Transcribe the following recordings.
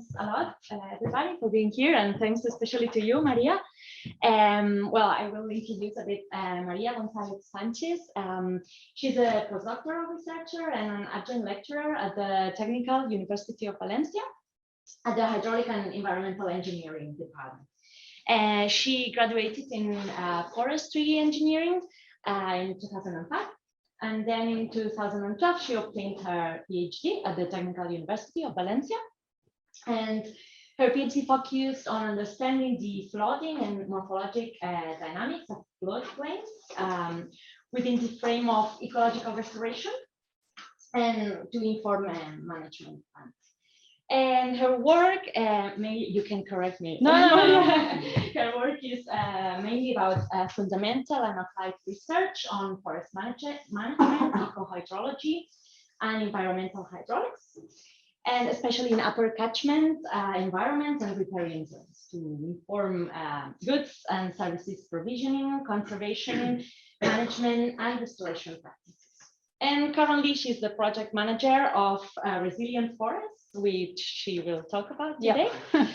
thanks a lot, everybody, for being here, and thanks especially to you, Maria. Well, I will introduce a bit María González Sanchís. She's a postdoctoral researcher and an adjunct lecturer at the Technical University of Valencia at the Hydraulic and Environmental Engineering department. She graduated in forestry engineering in 2005. And then in 2012, she obtained her PhD at the Technical University of Valencia. And her PhD focused on understanding the flooding and morphologic dynamics of floodplains within the frame of ecological restoration and to inform management plans. And her work, you can correct me. No. Her work is mainly about fundamental and applied research on forest management, eco-hydrology, and environmental hydraulics, and especially in upper catchment environments and riparian zones to inform goods and services provisioning, conservation, management, and restoration practices. And currently, she's the project manager of Resilient Forests, which she will talk about today. Yeah.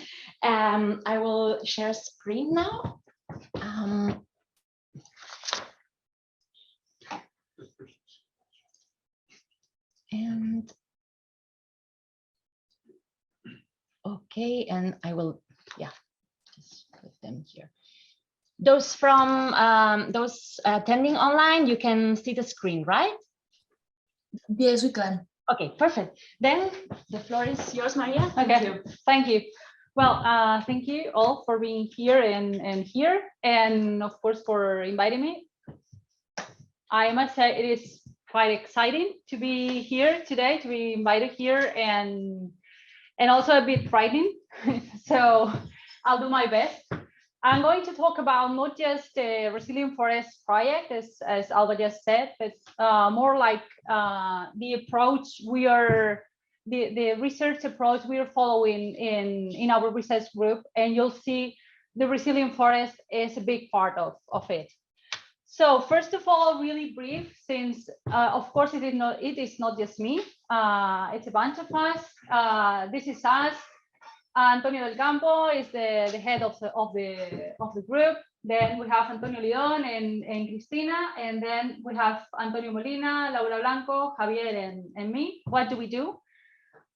I will share screen now. And okay, and I will, just put them here. Those from those attending online, you can see the screen, right? Yes, we can. Okay, perfect. Then the floor is yours, Maria. Okay, thank you. Well, thank you all for being here and of course for inviting me. I must say it is quite exciting to be here today, to be invited here, and also a bit frightening. So I'll do my best. I'm going to talk about not just the Resilient Forest project, as Alba just said, but more like the approach the research approach we are following in our research group, and you'll see the Resilient Forest is a big part of it. So first of all, really brief, since of course it is not just me, it's a bunch of us. This is us. Antonio del Campo is the head of the group. Then we have Antonio Lidón and Cristina, and then we have Antonio Molina, Laura Blanco, Javier, and me. What do?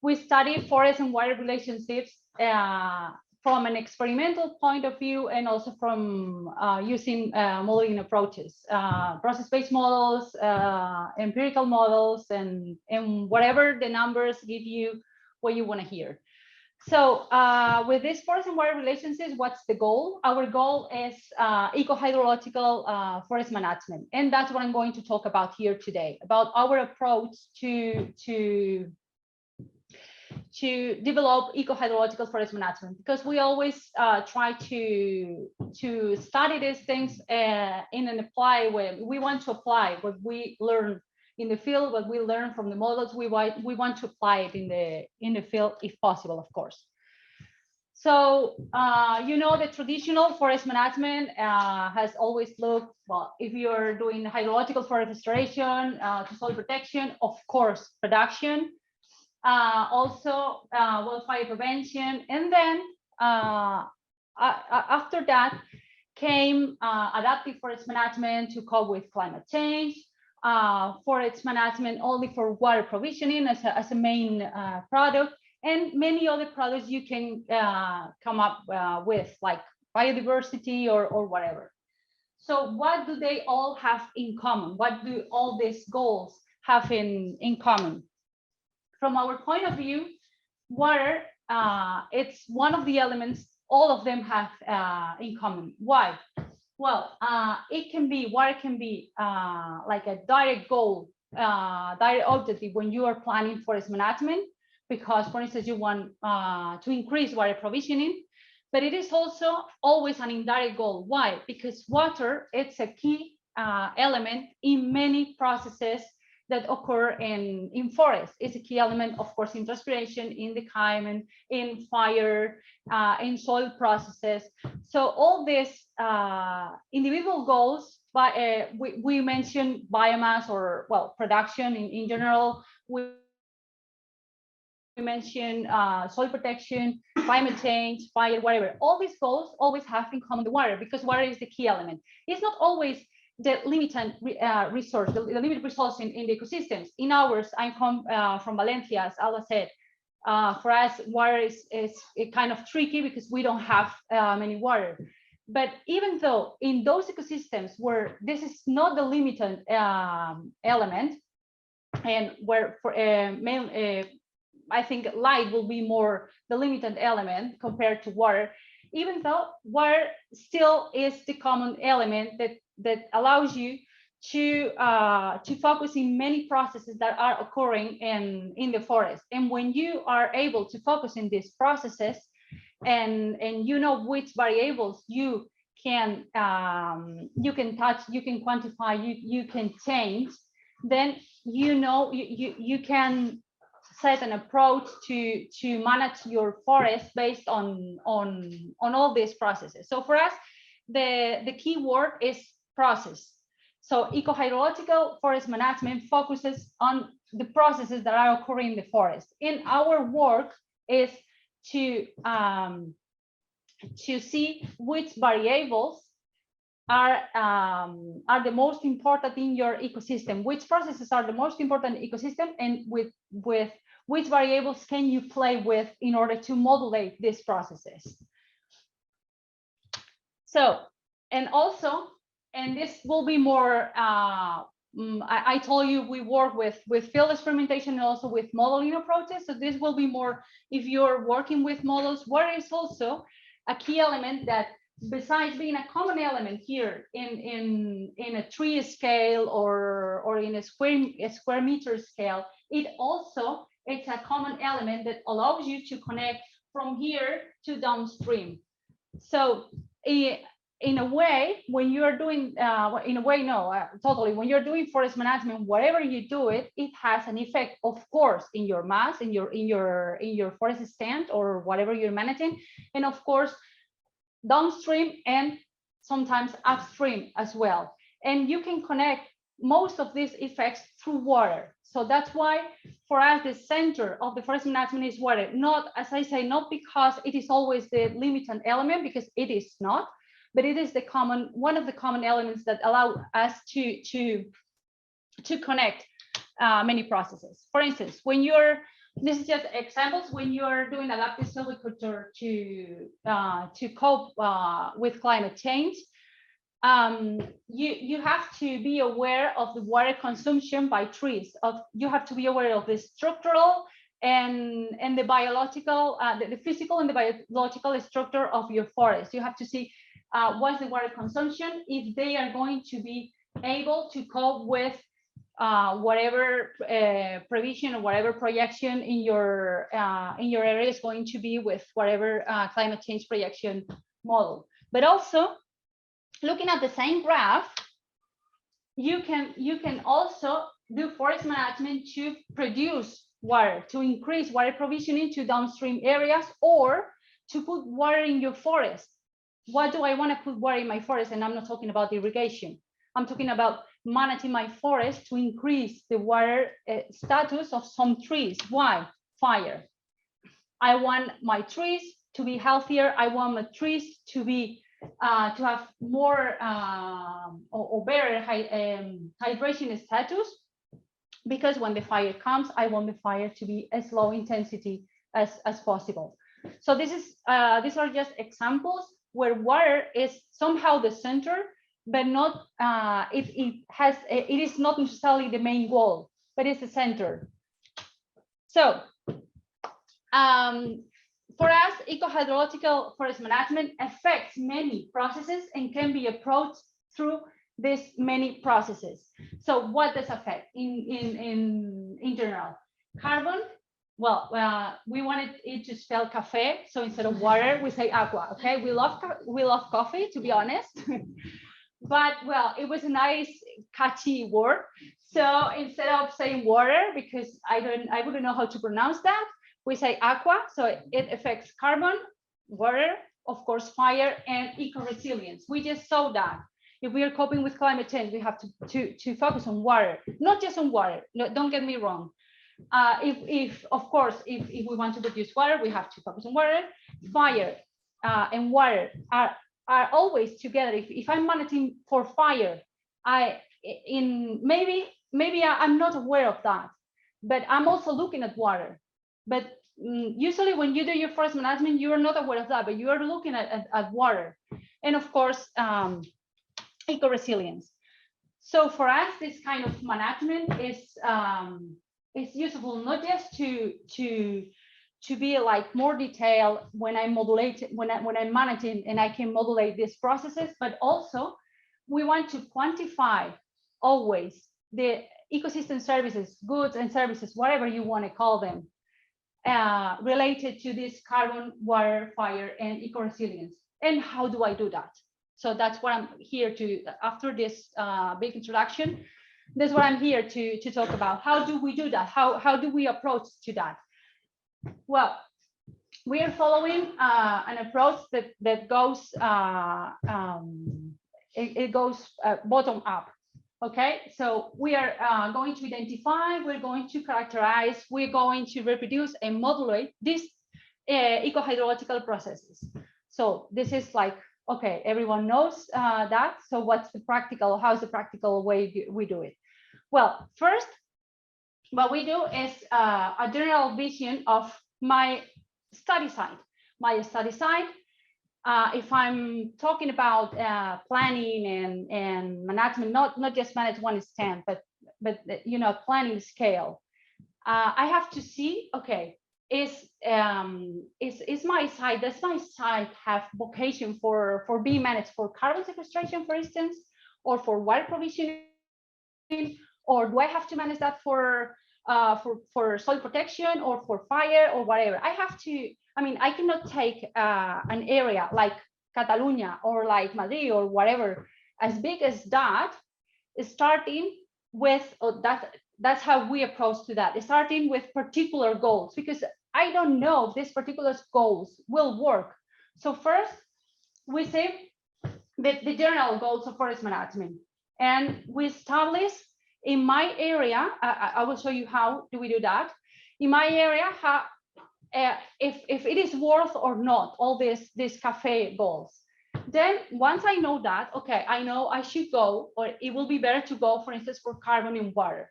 We study forest and water relationships from an experimental point of view, and also from using modeling approaches, process-based models, empirical models, and whatever the numbers give you what you want to hear. So with this forest and water relationships, what's the goal? Our goal is eco-hydrological forest management. And that's what I'm going to talk about here today, about our approach to develop eco-hydrological forest management, because we always try to study these things in an apply way. We want to apply what we learn in the field, what we learn from the models. We want to apply it in the field if possible, of course. So the traditional forest management has always looked, well, if you're doing hydrological forest restoration, to soil protection, of course, production, also wildfire prevention, and then after that came adaptive forest management to cope with climate change, forest management only for water provisioning as a main product, and many other products you can come up with, like biodiversity or whatever. So what do they all have in common? What do all these goals have in common? From our point of view, water, it's one of the elements all of them have in common. Why? Well, water can be like a direct goal, direct objective when you are planning forest management, because, for instance, you want to increase water provisioning, but it is also always an indirect goal. Why? Because water, it's a key element in many processes that occur in forests. It's a key element, of course, in transpiration, in the climate, in fire, in soil processes. So all these individual goals, but we mentioned biomass, or well, production in general. We mentioned soil protection, climate change, fire, whatever. All these goals always have in common the water, because water is the key element. It's not always the limited resource, the limited resource in the ecosystems. In ours, I'm from Valencia, as Alba said. For us, water is kind of tricky because we don't have many water. But even though in those ecosystems where this is not the limited element, and where for I think light will be more the limited element compared to water, even though water still is the common element that allows you to focus in many processes that are occurring in the forest. And when you are able to focus in these processes, and you know which variables you can touch, you can quantify, you can change, then you know you can set an approach to manage your forest based on all these processes. So for us, the key word is process. So eco-hydrological forest management focuses on the processes that are occurring in the forest. In our work is to see which variables are the most important in your ecosystem, which processes are the most important ecosystem, and with which variables can you play with in order to modulate these processes. So, and also, and this will be more, I told you we work with field experimentation and also with modeling approaches. So this will be more, if you're working with models, water is also a key element that, besides being a common element here in a tree scale or in a square meter scale, it's a common element that allows you to connect from here to downstream. So in a way, when you are doing, totally, when you're doing forest management, whatever you do it has an effect, of course, in your mass, in your forest stand or whatever you're managing, and of course, downstream and sometimes upstream as well. And you can connect most of these effects through water. So that's why for us, the center of the forest management is water. Not, as I say, not because it is always the limiting element, because it is not, but it is one of the common elements that allow us to connect many processes. For instance, when this is just examples, when you're doing adaptive silviculture to cope with climate change, you have to be aware of the water consumption by trees. You have to be aware of the structural and the biological, the physical and the biological structure of your forest. You have to see what's the water consumption, if they are going to be able to cope with whatever provision or whatever projection in your area is going to be with whatever climate change projection model. But also, looking at the same graph, you can also do forest management to produce water, to increase water provisioning to downstream areas, or to put water in your forest. What do I want to put water in my forest? And I'm not talking about irrigation. I'm talking about managing my forest to increase the water status of some trees. Why? Fire. I want my trees to be healthier. I want my trees to be to have more or better hydration status, because when the fire comes, I want the fire to be as low intensity as possible. So this is these are just examples where water is somehow the center, but not it is not necessarily the main goal, but it's the center. So for us, eco-hydrological forest management affects many processes and can be approached through these many processes. So what does affect in general? Carbon. Well, we wanted it to spell cafe, so instead of water, we say aqua. Okay, we love coffee, to be honest. But well, it was a nice, catchy word. So instead of saying water, because I wouldn't know how to pronounce that, we say aqua. So it affects carbon, water, of course, fire, and eco-resilience. We just saw that if we are coping with climate change, we have to focus on water, not just on water. No, don't get me wrong. Of course, if we want to produce water, we have to focus on water. Fire and water are always together. If I'm managing for fire, maybe I'm not aware of that, but I'm also looking at water. But usually when you do your forest management, you are not aware of that, but you are looking at water. And of course, eco-resilience. So for us, this kind of management is useful not just to be like more detailed when I modulate, when I'm managing and I can modulate these processes, but also we want to quantify always the ecosystem services, goods and services, whatever you want to call them, related to this carbon, water, fire, and eco-resilience. And how do I do that? So that's what I'm here to, after this big introduction, that's what I'm here to talk about. How do we do that? How do we approach to that? Well, we are following an approach that goes, it goes bottom up. Okay, so we are going to identify, we're going to characterize, we're going to reproduce and modulate these eco-hydrological processes. So this is like, okay, everyone knows that. So what's the practical, how's the practical way we do it? Well, first, what we do is a general vision of my study site. My study site, if I'm talking about planning and management, not just manage one stand, but you know, planning scale, I have to see, okay, is my site, does my site have vocation for being managed for carbon sequestration, for instance, or for water provisioning, or do I have to manage that for soil protection or for fire or whatever? I have to, I mean, I cannot take an area like Catalonia or like Madrid or whatever as big as that, starting with, that's how we approach to that, starting with particular goals, because I don't know if these particular goals will work. So first, we say the general goals of forest management, and we establish in my area, I will show you how do we do that. In my area, if it is worth or not, all these cafe goals. Then once I know that, okay, I know I should go, or it will be better to go, for instance, for carbon and water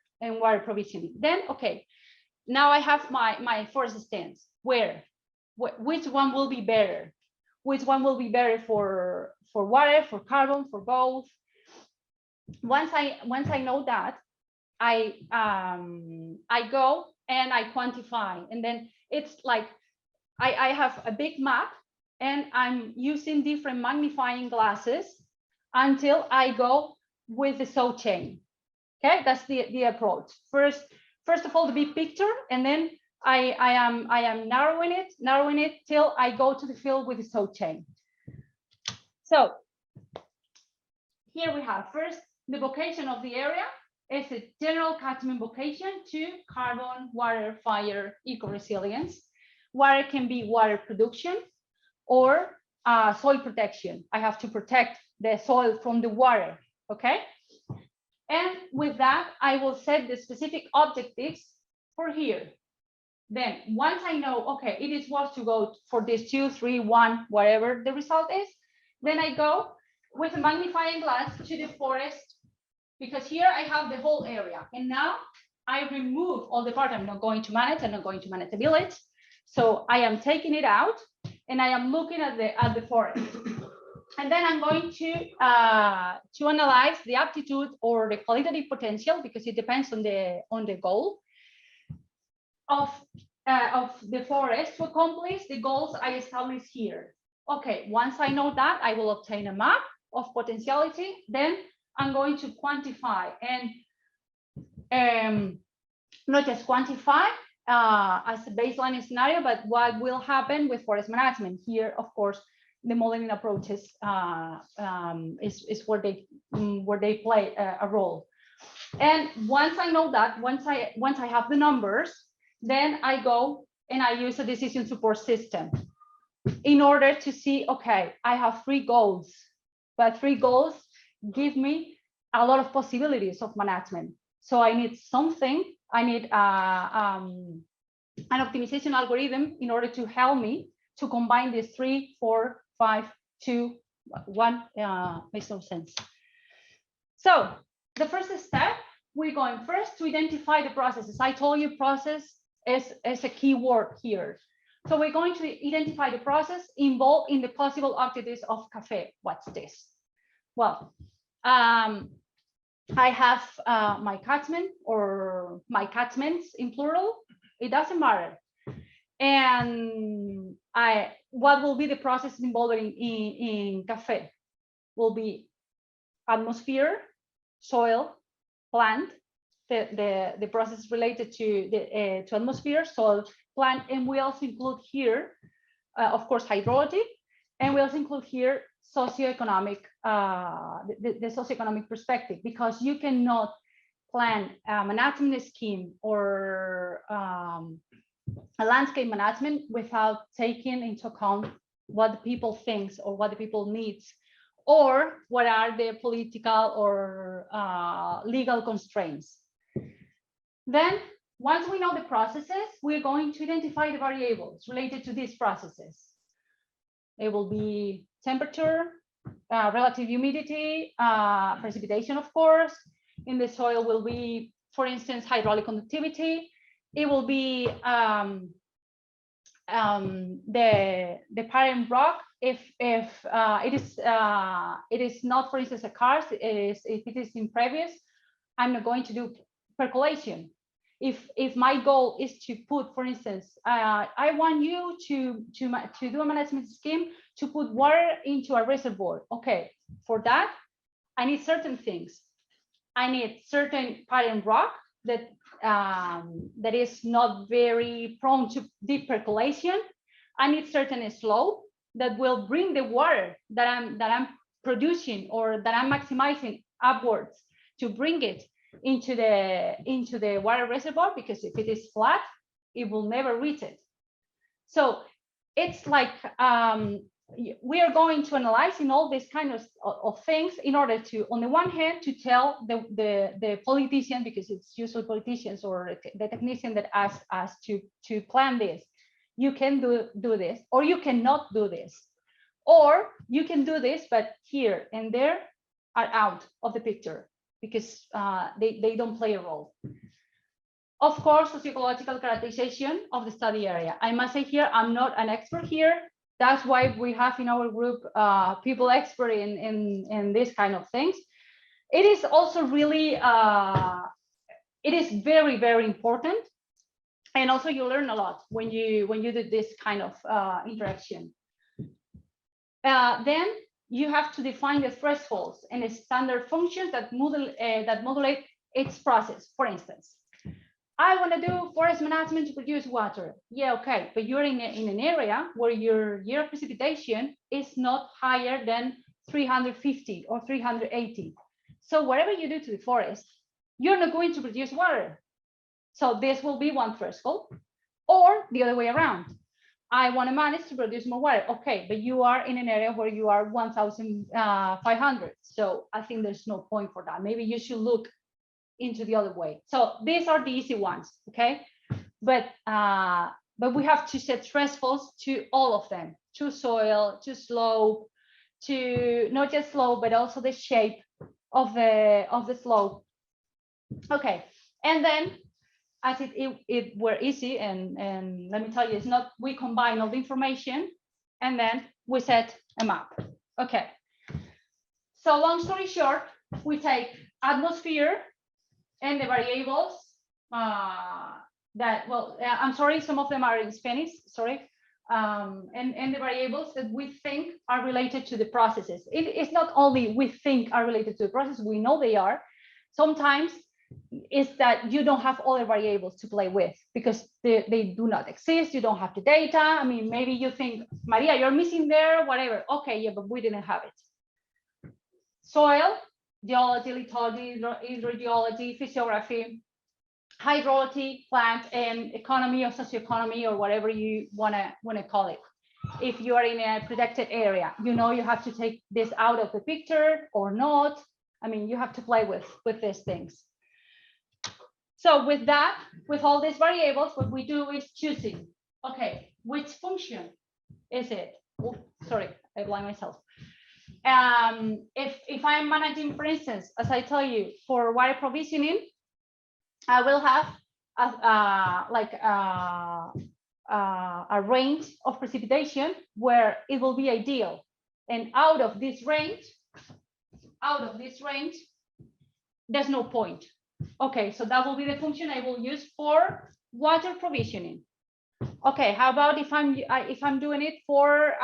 provisioning. Then, okay, now I have my forest stands. Which one will be better? Which one will be better for water, for carbon, for both? Once I know that, I go and I quantify, and then it's like I have a big map and I'm using different magnifying glasses until I go with the soil chain. Okay, that's the approach. First of all, the big picture, and then I am narrowing it till I go to the field with the soil chain. So here we have first the vocation of the area is a general catchment vocation to carbon, water, fire, eco-resilience. Water can be water production or soil protection. I have to protect the soil from the water, okay? And with that, I will set the specific objectives for here. Then once I know, okay, it is worth to go for this 2, 3, 1, whatever the result is, then I go with a magnifying glass to the forest, because here I have the whole area. And now I remove all the part I'm not going to manage. I'm not going to manage the village. So I am taking it out and I am looking at the forest. And then I'm going to analyze the aptitude or the qualitative potential, because it depends on the goal of the forest to accomplish the goals I established here. Okay, once I know that, I will obtain a map of potentiality. Then I'm going to quantify and not just quantify as a baseline scenario, but what will happen with forest management. Here, of course, the modeling approaches is where they play a role. And once I know that, once I have the numbers, then I go and I use a decision support system in order to see, okay, I have 3 goals, but 3 goals give me a lot of possibilities of management. So I need something I need an optimization algorithm in order to help me to combine these 3, 4, 5, 2, 1. Makes no sense. So the first step, we're going first to identify the processes. I told you process is a key word here. So we're going to identify the process involved in the possible activities of cafe. What's this? Well, I have my catchment or my catchments in plural. It doesn't matter. And what will be the process involved in cafe? Will be atmosphere, soil, plant, the process related to the to atmosphere, soil, plant, and we also include here, of course, hydrology, and we also include here socioeconomic, the socioeconomic perspective, because you cannot plan a management scheme or a landscape management without taking into account what the people thinks or what the people needs, or what are the political or legal constraints. Then, once we know the processes, we're going to identify the variables related to these processes. It will be temperature, relative humidity, precipitation, of course. In the soil will be, for instance, hydraulic conductivity. It will be the parent rock. If it is not, for instance, a karst, if it is impervious, I'm not going to do percolation. If my goal is to put, for instance, I want you to do a management scheme to put water into a reservoir. Okay, for that, I need certain things. I need certain parent rock that that is not very prone to deep percolation. I need certain slope that will bring the water that I'm producing or that I'm maximizing upwards to bring it into the water reservoir, because if it is flat, it will never reach it. So it's like we are going to analyze in all these kind of things in order to, on the one hand, to tell the politician, because it's usually politicians or the technician that ask us to plan this. You can do this, or you cannot do this, or you can do this, but here and there are out of the picture because they don't play a role. Of course, socioecological characterization of the study area. I must say here, I'm not an expert here. That's why we have in our group people expert in this kind of things. It is also really, it is very, very important. And also you learn a lot when you do this kind of interaction. Then you have to define the thresholds and the standard functions that modulate its process. For instance, I want to do forest management to produce water. Yeah, okay, but you're in an area where your year of precipitation is not higher than 350 or 380. So whatever you do to the forest, you're not going to produce water. So this will be one threshold, or the other way around. I want to manage to produce more water. Okay, but you are in an area where you are 1,500. So I think there's no point for that. Maybe you should look into the other way. So these are the easy ones, okay? But we have to set thresholds to all of them, to soil, to slope, to not just slope, but also the shape of the slope. Okay, and then as it were easy, and let me tell you, it's not, we combine all the information and then we set a map. Okay, so long story short, we take atmosphere and the variables that, well, I'm sorry, some of them are in Spanish, sorry, and the variables that we think are related to the processes. It's not only we think are related to the process, we know they are. Sometimes is that you don't have other variables to play with because they do not exist. You don't have the data. I mean, maybe you think, Maria, you're missing there, whatever. Okay, yeah, but we didn't have it. Soil, geology, lithology, hydrogeology, physiography, hydrology, plant, and economy or socioeconomy or whatever you wanna call it. If you are in a protected area, you know you have to take this out of the picture or not. I mean, you have to play with these things. So with that, with all these variables, what we do is choosing, okay, which function is it? Oh, sorry, I blind myself. If I'm managing, for instance, as I tell you, for water provisioning, I will have a range of precipitation where it will be ideal. And out of this range, there's no point. Okay, so that will be the function I will use for water provisioning. Okay, how about if I'm doing it for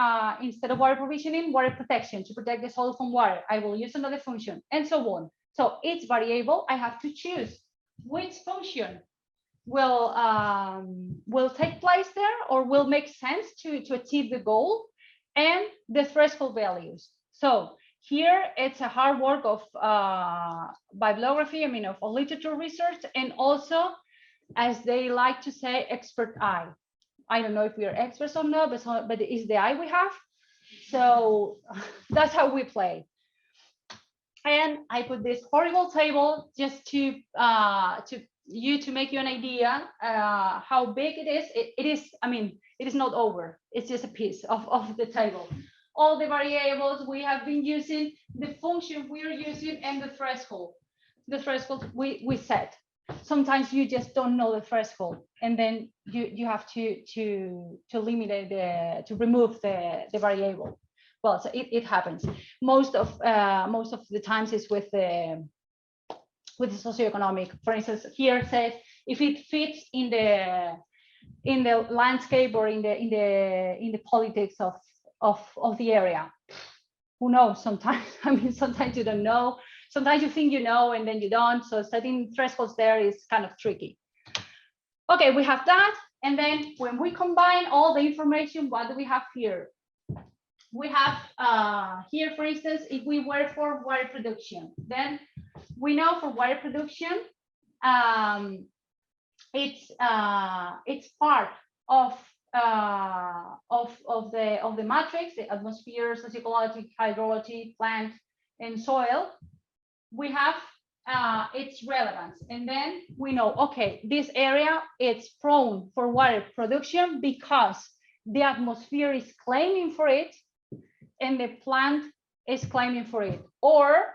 instead of water provisioning, water protection, to protect the soil from water, I will use another function, and so on. So each variable I have to choose which function will take place there or will make sense to achieve the goal, and the threshold values. So here it's a hard work of bibliography, I mean of literature research, and also, as they like to say, expert eye. I don't know if we are experts or not, but it's the eye we have. So that's how we play. And I put this horrible table just to make you an idea how big it is. It is, I mean, it is not over. It's just a piece of the table. All the variables we have been using, the function we are using, and the threshold. The threshold we set. Sometimes you just don't know the threshold, and then you have to limit it, to remove the variable. Well, so it happens. Most of the times is with the socioeconomic. For instance, here it says if it fits in the landscape or in the politics of the area. Who knows? Sometimes, I mean, sometimes you don't know. Sometimes you think you know and then you don't. So setting thresholds there is kind of tricky. Okay, we have that. And then when we combine all the information, what do we have here? We have here, for instance, if we were for water production, then we know for water production, it's part of the matrix, the atmosphere, socioecology, hydrology, plant, and soil. We have its relevance, and then we know, okay, this area it's prone for water production because the atmosphere is claiming for it and the plant is claiming for it, or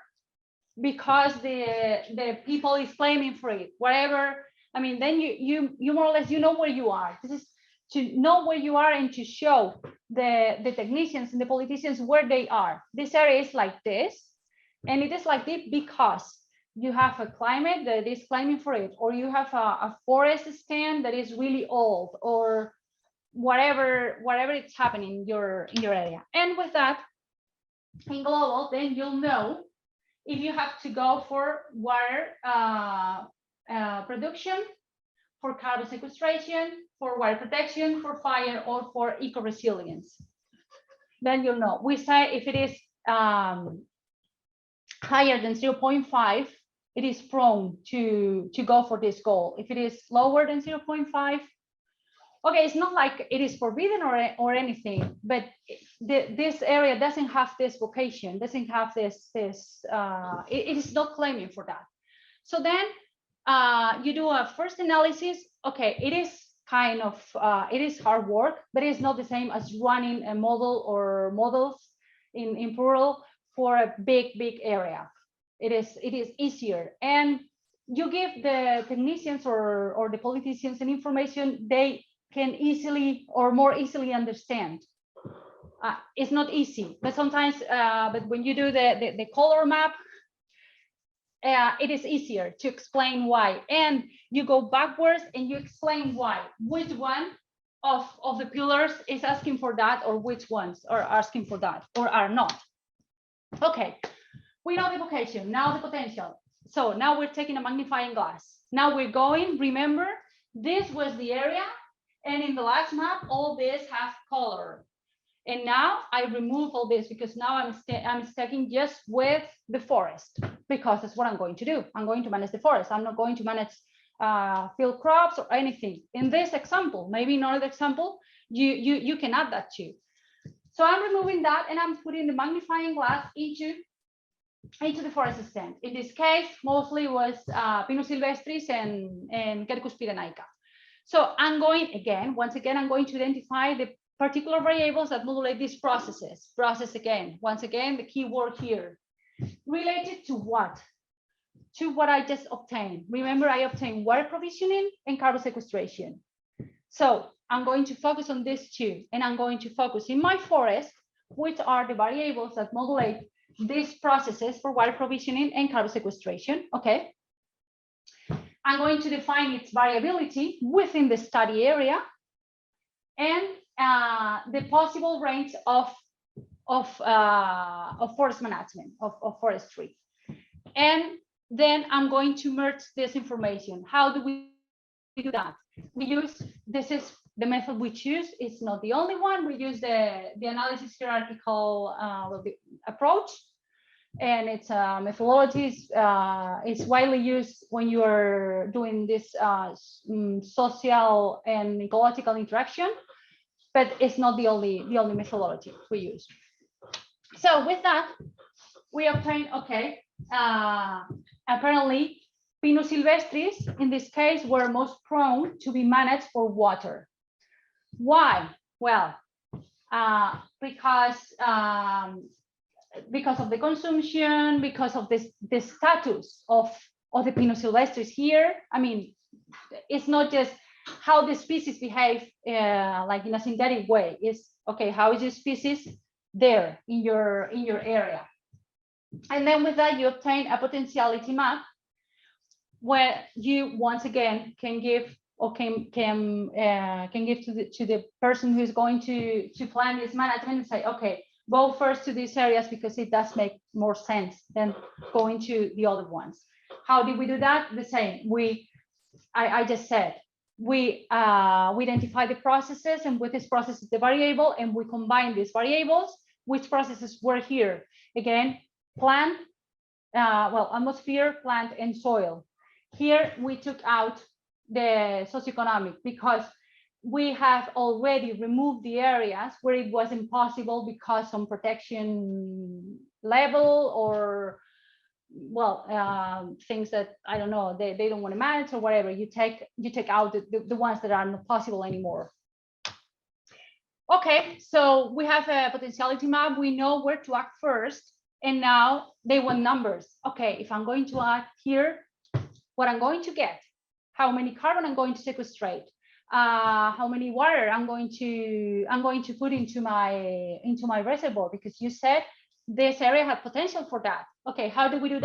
because the people is claiming for it, whatever. I mean, then you more or less, you know where you are. This is to know where you are and to show the technicians and the politicians where they are. This area is like this, and it is like this because you have a climate that is claiming for it, or you have a forest stand that is really old, or whatever it's happening in your area. And with that, in global, then you'll know if you have to go for water production, for carbon sequestration, for water protection, for fire, or for eco-resilience. Then you'll know. We say if it is higher than 0.5, it is prone to go for this goal. If it is lower than 0.5, okay, it's not like it is forbidden or anything, but this area doesn't have this vocation, doesn't have this it is not claiming for that. So then you do a first analysis. Okay, it is kind of it is hard work, but it's not the same as running a model or models in plural for a big area. It is easier, and you give the technicians or the politicians an information they can easily or more easily understand. It's not easy, but sometimes, but when you do the color map, it is easier to explain why. And you go backwards and you explain why, which one of the pillars is asking for that, or which ones are asking for that or are not. Okay, we know the vocation, now the potential. So now we're taking a magnifying glass. Now we're going, remember, this was the area, and in the last map, all this has color. And now I remove all this because now I'm sticking just with the forest, because that's what I'm going to do. I'm going to manage the forest. I'm not going to manage field crops or anything. In this example, maybe in another example, you can add that too. So I'm removing that and I'm putting the magnifying glass into into the forest stand. In this case, mostly was Pinus sylvestris and Quercus pyrenaica. So I'm going again, once again, I'm going to identify the particular variables that modulate these processes. Process again, once again, the key word here. Related to what? To what I just obtained. Remember, I obtained water provisioning and carbon sequestration. So I'm going to focus on these two, and I'm going to focus in my forest, which are the variables that modulate these processes for water provisioning and carbon sequestration. Okay. I'm going to define its variability within the study area and the possible range of forest management, of forestry. And then I'm going to merge this information. How do we do that? We use, this is the method we choose. It's not the only one. We use the analysis hierarchical approach. And its methodology is widely used when you are doing this social and ecological interaction, but it's not the only methodology we use. So with that, we obtain, okay, apparently Pinus sylvestris in this case were most prone to be managed for water. Why? Well, because of the consumption, because of the status of the Pinus sylvestris here. I mean, it's not just how the species behave like in a synthetic way. It's okay, how is the species there in your area? And then with that, you obtain a potentiality map where you once again can give or can give to the person who's going to plan this management and say, okay, go first to these areas because it does make more sense than going to the other ones. How did we do that? The same. I just said, we identify the processes, and with this process the variable, and we combine these variables. Which processes were here? Again, plant, atmosphere, plant, and soil. Here we took out the socioeconomic because we have already removed the areas where it was impossible because some protection level or things that I don't know, they don't want to manage or whatever. You take out the ones that are not possible anymore. Okay, so we have a potentiality map. We know where to act first, and now they want numbers. Okay, if I'm going to act here, what I'm going to get, how many carbon I'm going to sequestrate, how many water I'm going to put into my reservoir, because you said this area had potential for that. Okay, how do we do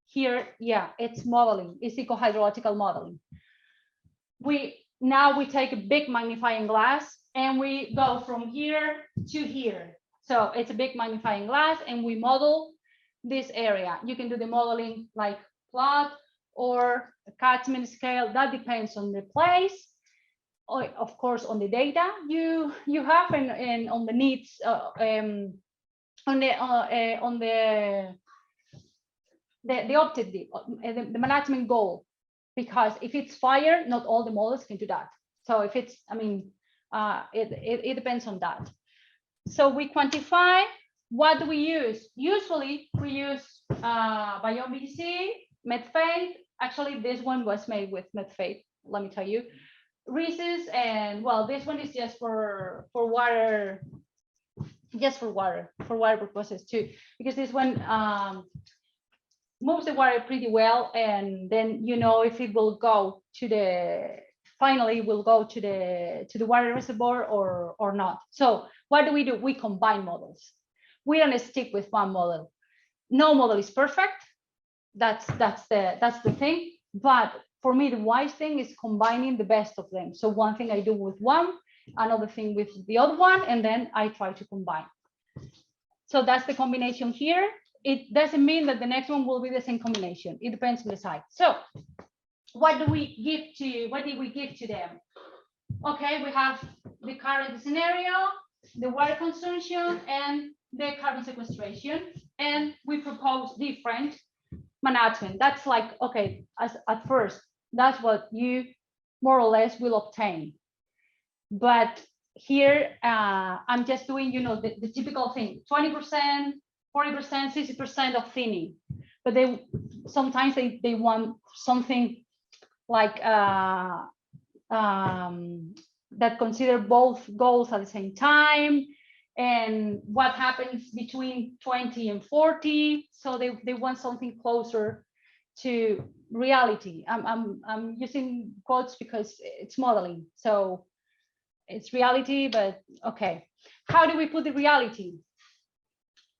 here? Yeah, it's modeling, it's eco-hydrological modeling. Now we take a big magnifying glass and we go from here to here. So it's a big magnifying glass and we model this area. You can do the modeling like plot or a catchment scale. That depends on the place, or of course on the data you have and on the needs, on the objective, the management goal. Because if it's fire, not all the models can do that. So if it's, I mean, it depends on that. So we quantify. What do we use? Usually we use biomass, methane. Actually, this one was made with methane, let me tell you. Rhesus, and well, this one is just for water, for water purposes too, because this one moves the water pretty well, and then you know if it will go to the finally will go to the water reservoir or not. So what do? We combine models. We don't stick with one model. No model is perfect. That's the thing. But for me, the wise thing is combining the best of them. So one thing I do with one, another thing with the other one, and then I try to combine. So that's the combination here. It doesn't mean that the next one will be the same combination. It depends on the site. So what did we give to them? Okay, we have the current scenario, the water consumption, and the carbon sequestration, and we propose different management. That's like, okay, at first, that's what you more or less will obtain. But here, I'm just doing, the typical thing, 20%, 40%, 60% of thinning, but sometimes they want something like that consider both goals at the same time, and what happens between 20 and 40. So they want something closer to reality. I'm using quotes because it's modeling, so it's reality, but okay. How do we put the reality?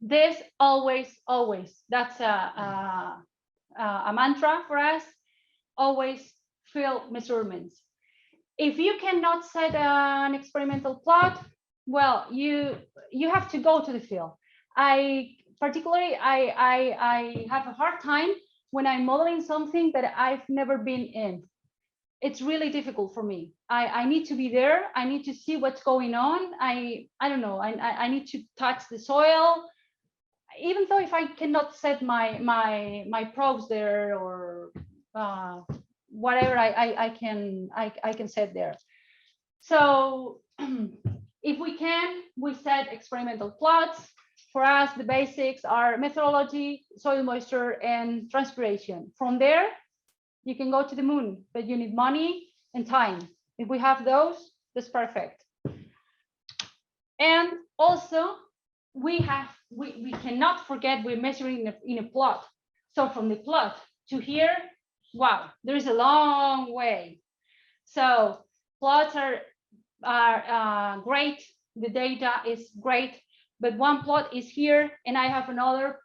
This always, that's a mantra for us. Always field measurements. If you cannot set an experimental plot, well, you have to go to the field. I have a hard time when I'm modeling something that I've never been in. It's really difficult for me. I need to be there. I need to see what's going on. I don't know. I need to touch the soil. Even though if I cannot set my probes there or whatever I can set there. So if we set experimental plots. For us, the basics are methodology, soil moisture, and transpiration. From there, you can go to the moon, but you need money and time. If we have those, that's perfect. And also, we cannot forget we're measuring in a plot. So from the plot to here, wow, there is a long way. So plots are great. The data is great, but one plot is here and I have another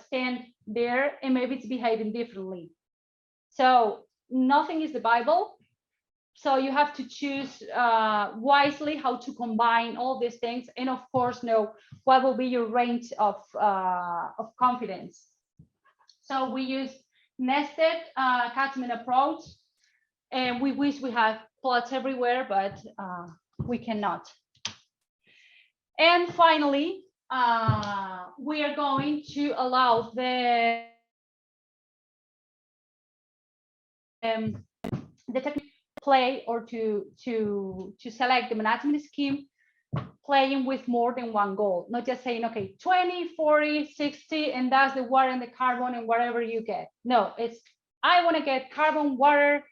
stand there, and maybe it's behaving differently. So nothing is the Bible. So you have to choose wisely how to combine all these things, and of course know what will be your range of confidence. So we use nested catchment approach, and we wish we had plots everywhere, but we cannot. And finally, we are going to allow the technique play or to select the management scheme, playing with more than one goal, not just saying, okay, 20, 40, 60, and that's the water and the carbon and whatever you get. No, it's, I want to get carbon, water,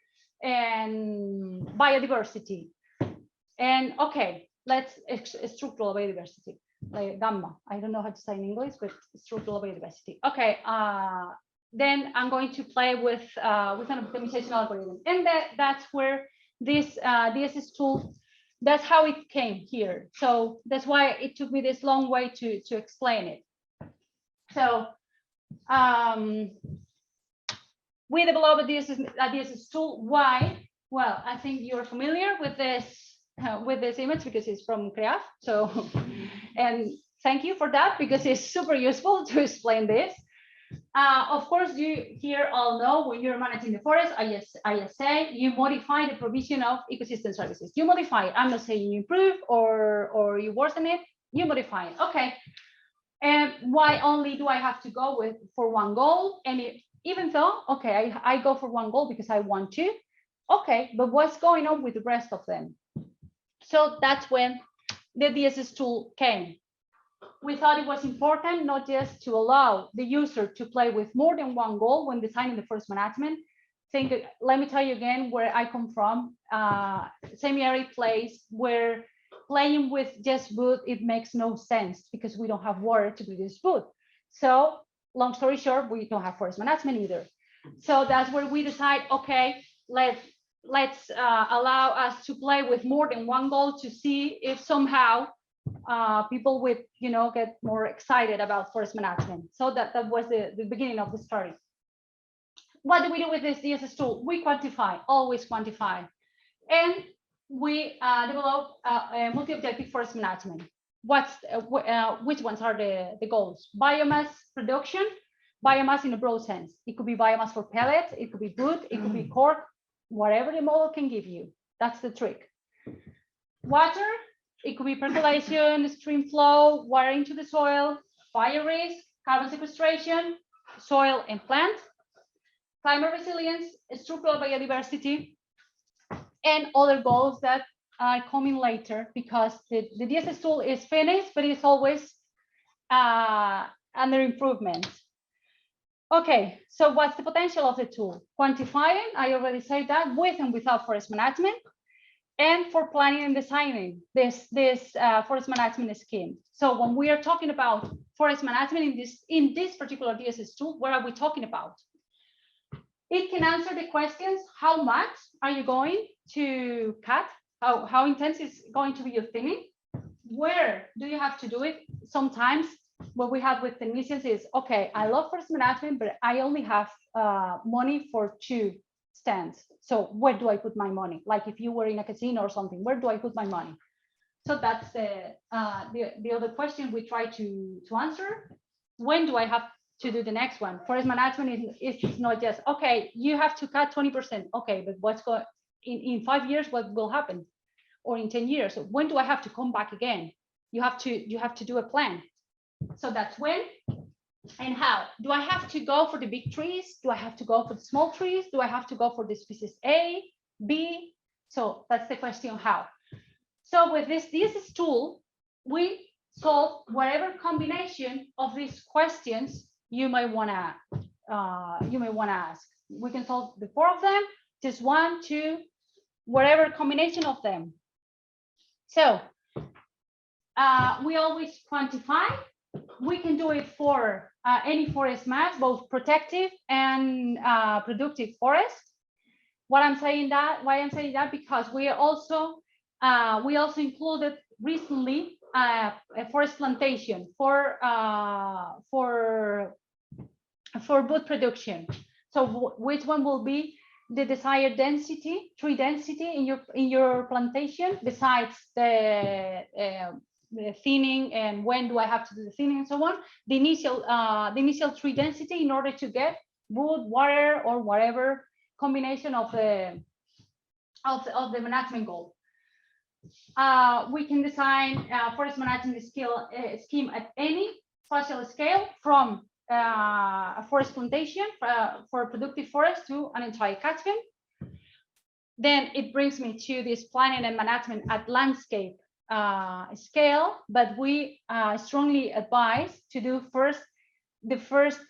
and biodiversity. And okay, let's structural biodiversity, like gamma. I don't know how to say in English, but structural biodiversity. Okay, then I'm going to play with an optimization algorithm, and that's where this DSS tool, that's how it came here. So that's why it took me this long way to explain it. So we developed a DSS tool. Why? Well, I think you're familiar with this image because it's from CREAF. So, and thank you for that because it's super useful to explain this. Of course, you here all know when you're managing the forest, ISA, you modify the provision of ecosystem services. You modify it. I'm not saying you improve or you worsen it. You modify it. Okay. And why only do I have to go for one goal? And even though, okay, I go for one goal because I want to. Okay, but what's going on with the rest of them? So that's when the DSS tool came. We thought it was important not just to allow the user to play with more than one goal when designing the forest management. Let me tell you again where I come from. Semi-arid place where playing with just wood, it makes no sense because we don't have water to produce wood. So long story short, we don't have forest management either. So that's where we decide, okay, let's allow us to play with more than one goal to see if somehow people with, get more excited about forest management. So that was the beginning of the story. What do we do with this DSS tool? We quantify, always quantify. And we develop a multi-objective forest management. Which ones are the goals? Biomass production, biomass in a broad sense. It could be biomass for pellets, it could be wood, it could be cork, whatever the model can give you. That's the trick. Water, it could be percolation, stream flow, water into the soil, fire risk, carbon sequestration, soil and plant, climate resilience, structural biodiversity, and other goals that are coming later because the DSS tool is finished, but it's always under improvement. Okay, so what's the potential of the tool? Quantifying, I already said that, with and without forest management, and for planning and designing this forest management scheme. So when we are talking about forest management in this particular DSS tool, what are we talking about? It can answer the questions: how much are you going to cut? How intense is going to be your thinning? Where do you have to do it? Sometimes what we have with technicians is, okay, I love forest management, but I only have money for 2 stands. So where do I put my money? Like if you were in a casino or something, where do I put my money? So that's the other question we try to answer. When do I have to do the next one? Forest management is not just, okay, you have to cut 20%. Okay, but what's going in 5 years, what will happen? Or in 10 years? So when do I have to come back again? You have to do a plan. So that's when and how. Do I have to go for the big trees? Do I have to go for the small trees? Do I have to go for the species A, B? So that's the question, how. So with this DSS tool, we solve whatever combination of these questions you might wanna ask. We can solve the 4 of them, just 1, 2, whatever combination of them. So we always quantify. We can do it for any forest mass, both protective and productive forest. Why I'm saying that? Because we also included recently a forest plantation for wood production. So which one will be the desired density, tree density in your plantation, besides the thinning, and when do I have to do the thinning and so on, the initial tree density in order to get wood, water, or whatever combination of the management goal. We can design forest management scheme at any spatial scale, from a forest plantation for productive forest to an entire catchment. Then it brings me to this planning and management at landscape scale, but we strongly advise to do the first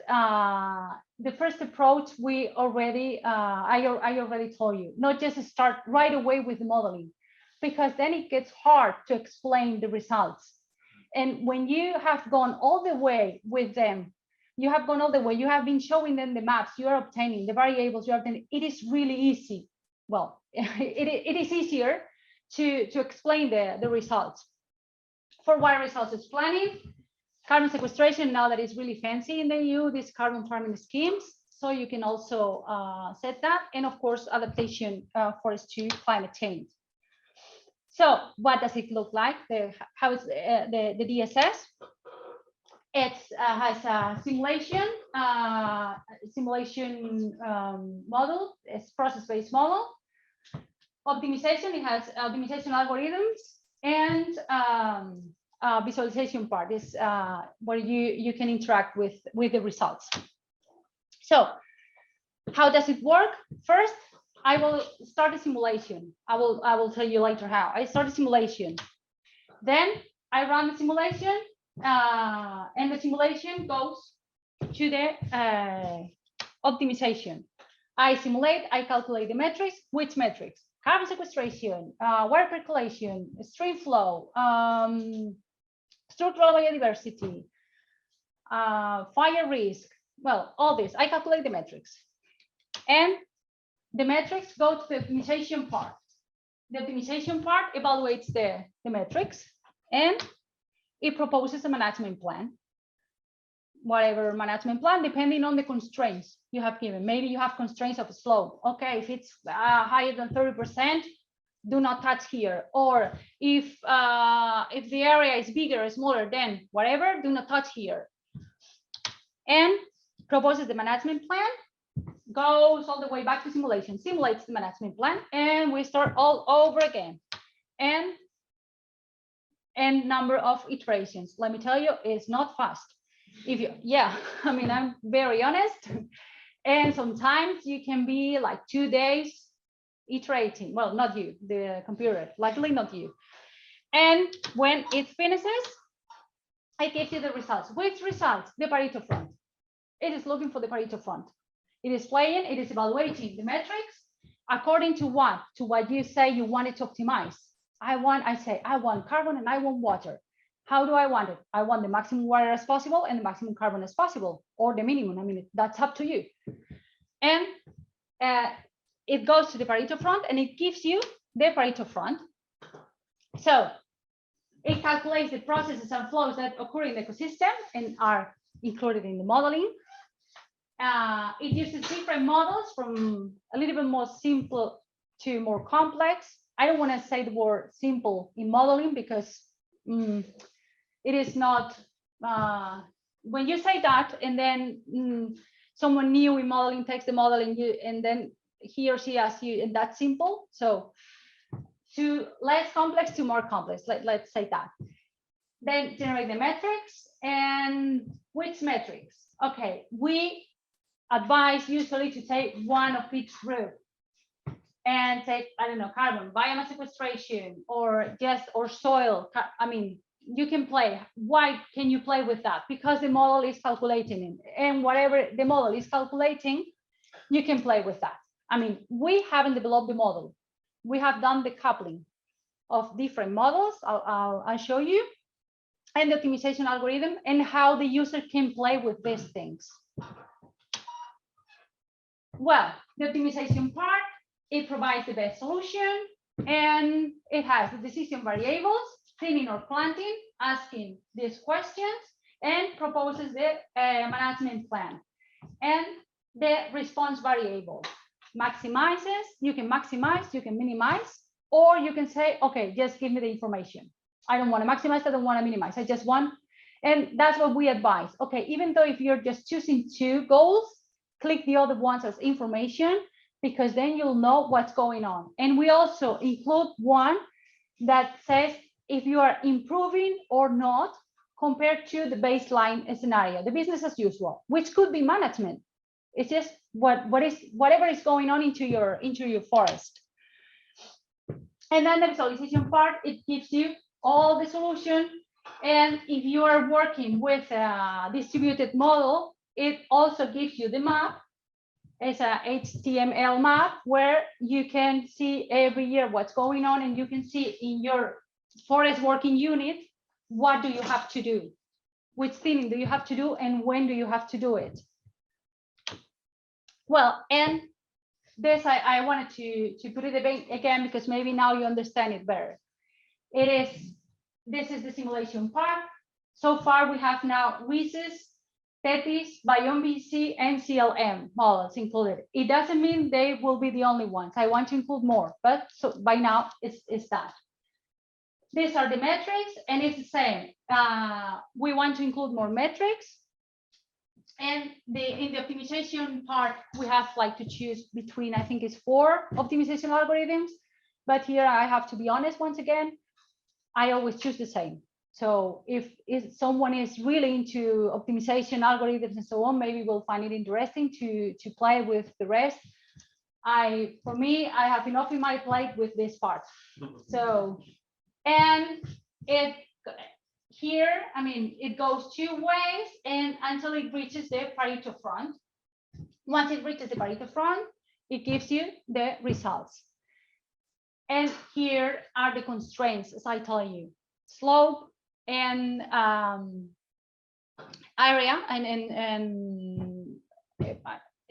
approach we already I already told you, not just start right away with the modeling, because then it gets hard to explain the results. And when you have gone all the way with them, you have been showing them the maps, you are obtaining the variables, you are obtaining, it is really easy. Well, it is easier to explain the results. For what results is planning, carbon sequestration, now that is really fancy in the EU, these carbon farming schemes. So you can also set that. And of course, adaptation forest to climate change. So what does it look like? How is the DSS? It has a simulation model. It's process-based model. Optimization, it has optimization algorithms, and visualization part is where you can interact with the results. So how does it work? First, I will start a simulation. I will tell you later how. I start a simulation. Then I run the simulation, and the simulation goes to the optimization. I simulate, I calculate the metrics. Which metrics? Carbon sequestration, water percolation, stream flow, structural biodiversity, fire risk. Well, all this, I calculate the metrics. And the metrics go to the optimization part. The optimization part evaluates the metrics, and it proposes a management plan. Whatever management plan, depending on the constraints you have given. Maybe you have constraints of slope. Okay, if it's higher than 30%, do not touch here. Or if the area is bigger or smaller than whatever, do not touch here. And proposes the management plan, goes all the way back to simulation, simulates the management plan, and we start all over again. And number of iterations. Let me tell you, it's not fast. I mean, I'm very honest. And sometimes you can be like 2 days iterating. Well, not you, the computer, luckily not you. And when it finishes, it gives you the results. Which results? The Pareto front. It is looking for the Pareto front. It is playing, it is evaluating the metrics according to what? To what you say you want it to optimize. I say I want carbon and I want water. How do I want it? I want the maximum water as possible and the maximum carbon as possible, or the minimum. I mean, that's up to you. And it goes to the Pareto front and it gives you the Pareto front. So it calculates the processes and flows that occur in the ecosystem and are included in the modeling. It uses different models from a little bit more simple to more complex. I don't want to say the word simple in modeling because it is not, when you say that and then someone new in modeling takes the model and then he or she asks you, and that's simple. So to less complex to more complex, let's say that. Then generate the metrics. And which metrics? Okay, we advise usually to take one of each group and take, I don't know, carbon, biomass sequestration, or soil. I mean, you can play. Why can you play with that? Because the model is calculating it, and whatever the model is calculating, you can play with that. I mean, we haven't developed the model. We have done the coupling of different models. I'll show you, and the optimization algorithm and how the user can play with these things. Well, the optimization part, it provides the best solution, and it has the decision variables, thinning or planting, asking these questions, and proposes the management plan. And the response variable maximizes, you can maximize, you can minimize, or you can say, okay, just give me the information. I don't want to maximize, I don't want to minimize, I just want, and that's what we advise. Okay, even though if you're just choosing 2 goals, click the other ones as information, because then you'll know what's going on. And we also include one that says if you are improving or not compared to the baseline scenario, the business as usual, which could be management. It's just whatever is going on into your forest. And then the visualization part, it gives you all the solution. And if you are working with a distributed model, it also gives you the map. It's a HTML map where you can see every year what's going on, and you can see in your forest working unit, what do you have to do? Which thinning do you have to do, and when do you have to do it? Well, and this I wanted to put it again because maybe now you understand it better. This is the simulation part. So far we have now RESIS, TETIS, BioMBC, and CLM models included. It doesn't mean they will be the only ones. I want to include more, but so by now it's that. These are the metrics, and it's the same. We want to include more metrics. And in the optimization part, we have like to choose between, I think it's 4 optimization algorithms. But here I have to be honest once again, I always choose the same. So if someone is really into optimization algorithms and so on, maybe we'll find it interesting to play with the rest. For me, I have enough in my plate with this part. So, and here, I mean, it goes 2 ways and until it reaches the Pareto front. Once it reaches the Pareto front, it gives you the results. And here are the constraints, as I told you, slope and area, and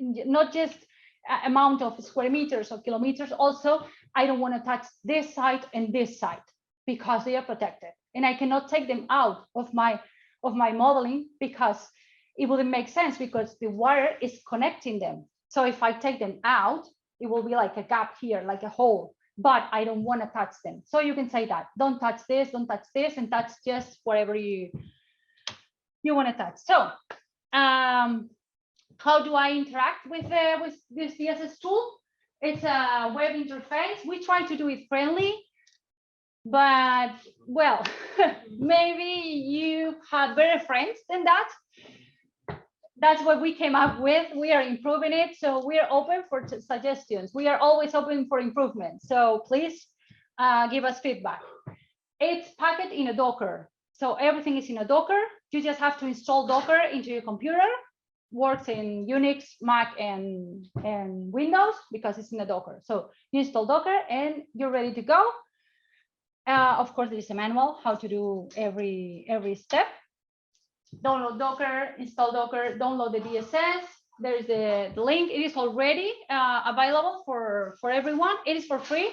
not just amount of square meters or kilometers. Also, I don't want to touch this site and this site because they are protected, and I cannot take them out of my modeling because it wouldn't make sense because the water is connecting them. So if I take them out, it will be like a gap here, like a hole. But I don't want to touch them. So you can say that, don't touch this, and touch just whatever you want to touch. So how do I interact with this DSS tool? It's a web interface. We try to do it friendly, but well, maybe you have better friends than that. That's what we came up with. We are improving it. So we are open for suggestions. We are always open for improvement. So please give us feedback. It's packed in a Docker. So everything is in a Docker. You just have to install Docker into your computer. Works in Unix, Mac, and Windows because it's in a Docker. So you install Docker and you're ready to go. Of course, there is a manual how to do every step. Download Docker, install Docker, download the DSS. There is the link. It is already available for everyone. It is for free.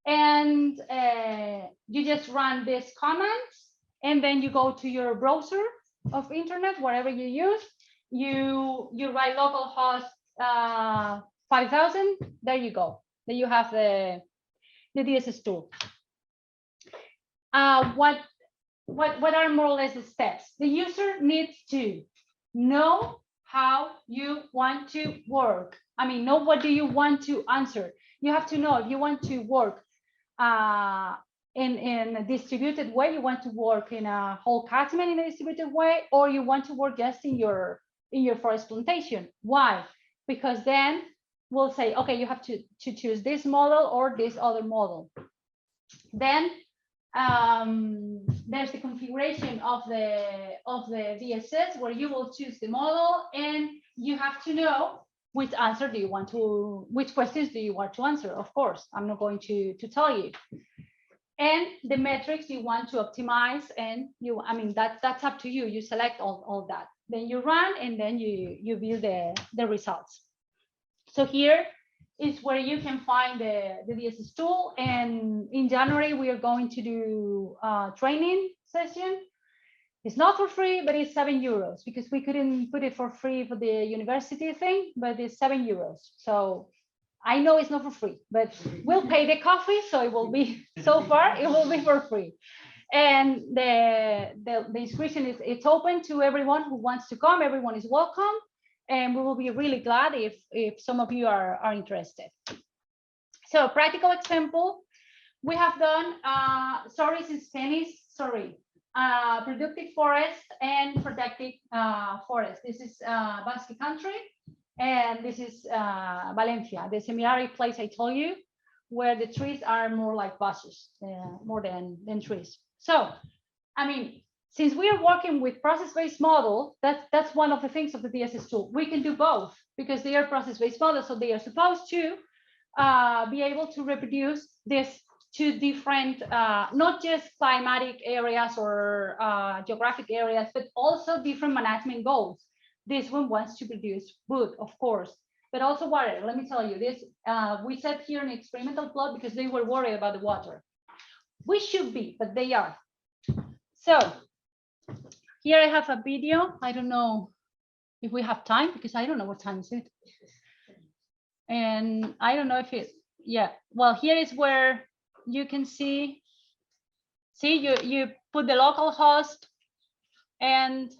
And you just run this command, and then you go to your browser of internet, whatever you use. You write localhost 5000. There you go. Then you have the DSS tool. What are more or less the steps? The user needs to know how you want to work. I mean, know what do you want to answer. You have to know if you want to work in a distributed way, you want to work in a whole catchment in a distributed way, or you want to work just in your forest plantation. Why? Because then we'll say, okay, you have to choose this model or this other model. Then there's the configuration of the DSS where you will choose the model, and you have to know which answer do you want to, which questions do you want to answer. Of course, I'm not going to tell you. And the metrics you want to optimize, and I mean, that's up to you. You select all that. Then you run, and then you view the results. So here is where you can find the DSS tool. And in January, we are going to do a training session. It's not for free, but it's €7 because we couldn't put it for free for the university thing, but it's €7. So I know it's not for free, but we'll pay the coffee. So it will be, so far, it will be for free. And the inscription it's open to everyone who wants to come. Everyone is welcome. And we will be really glad if some of you are interested. So practical example, we have done stories in Spanish, productive forest and protected forest. This is Basque country, and this is Valencia, the semi-arid place I told you, where the trees are more like bushes, more than trees. So, I mean, since we are working with process-based model, that's one of the things of the DSS tool. We can do both because they are process-based models, so they are supposed to be able to reproduce these two different, not just climatic areas or geographic areas, but also different management goals. This one wants to produce wood, of course, but also water. Let me tell you this, we set here an experimental plot because they were worried about the water. We should be, but they are. So here I have a video. I don't know if we have time because I don't know what time is it. And I don't know if it, yeah. Well, here is where you can see you put the local host, and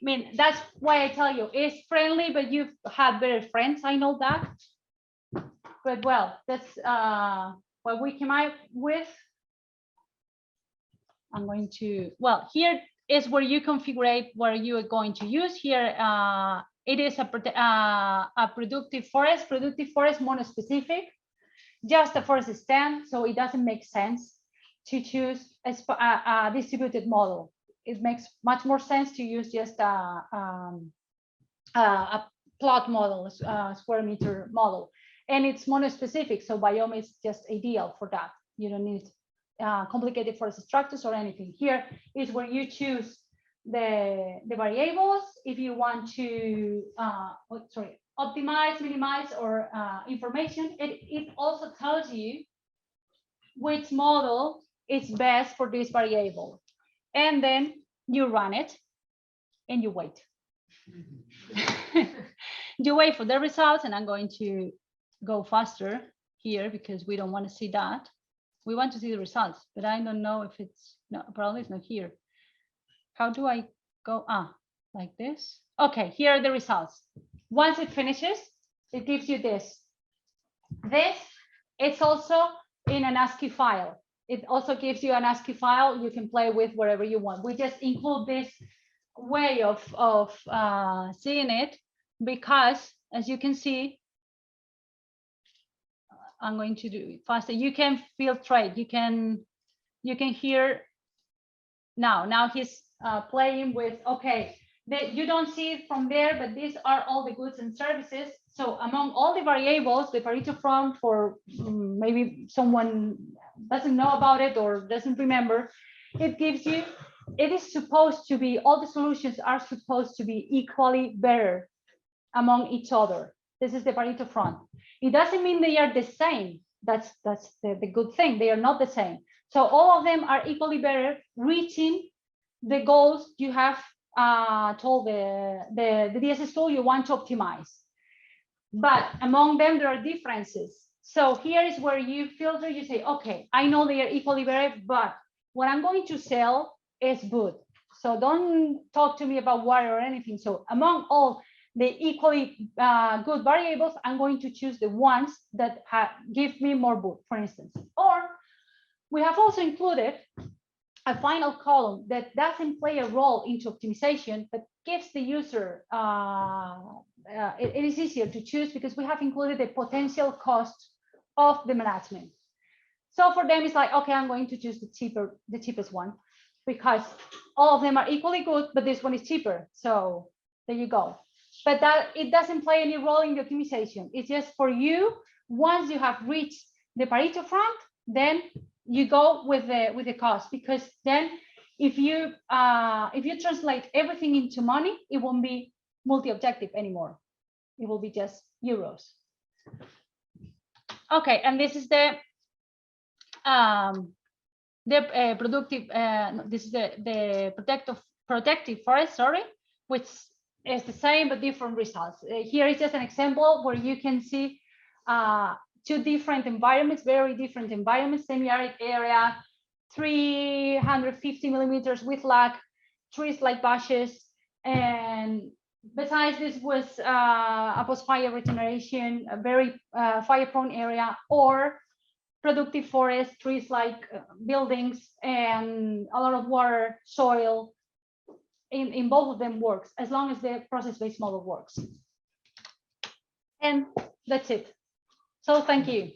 I mean, that's why I tell you it's friendly, but you've had better friends. I know that. But well, that's what we came out with. I'm going to, well, here is where you configure what you are going to use. Here, it is a productive forest monospecific, just a forest stand. So it doesn't make sense to choose a distributed model. It makes much more sense to use just a plot model, a square meter model. And it's monospecific, so biome is just ideal for that. You don't need complicated forest structures or anything. Here is where you choose the variables. If you want to optimize, minimize, or information, it also tells you which model is best for this variable. And then you run it and you wait. You wait for the results, and I'm going to go faster here because we don't want to see that. We want to see the results, but I don't know if it's, no, probably it's not here. How do I go? Like this. Okay, here are the results. Once it finishes, it gives you this. This, it's also in an ASCII file. It also gives you an ASCII file you can play with wherever you want. We just include this way of seeing it because, as you can see, I'm going to do it faster. You can filtrate. You can you can hear now he's playing with, okay, you don't see it from there, but these are all the goods and services. So among all the variables, the Pareto from, for maybe someone doesn't know about it or doesn't remember, it gives you, it is supposed to be, all the solutions are supposed to be equally better among each other. This is the Pareto front. It doesn't mean they are the same. That's the good thing. They are not the same. So all of them are equally better, reaching the goals you have told the DSS tool you want to optimize. But among them, there are differences. So here is where you filter, you say, okay, I know they are equally better, but what I'm going to sell is wood. So don't talk to me about water or anything. So among all the equally good variables, I'm going to choose the ones that give me more wood, for instance. Or we have also included a final column that doesn't play a role into optimization, but gives the user, it is easier to choose because we have included the potential cost of the management. So for them, it's like, okay, I'm going to choose the cheapest one because all of them are equally good, but this one is cheaper. So there you go. But that it doesn't play any role in the optimization. It's just for you, once you have reached the Pareto front, then you go with the cost, because then if you translate everything into money, it won't be multi-objective anymore. It will be just euros. Okay, and this is the productive. This is the protective forest, sorry, which is the same but different results. Here is just an example where you can see two different environments, very different environments, semi-arid area, 350 millimeters with lag, trees like bushes, and besides this was a post-fire regeneration, a very fire-prone area, or productive forest, trees like buildings, and a lot of water, soil. In both of them works, as long as the process-based model works. And that's it. So thank you.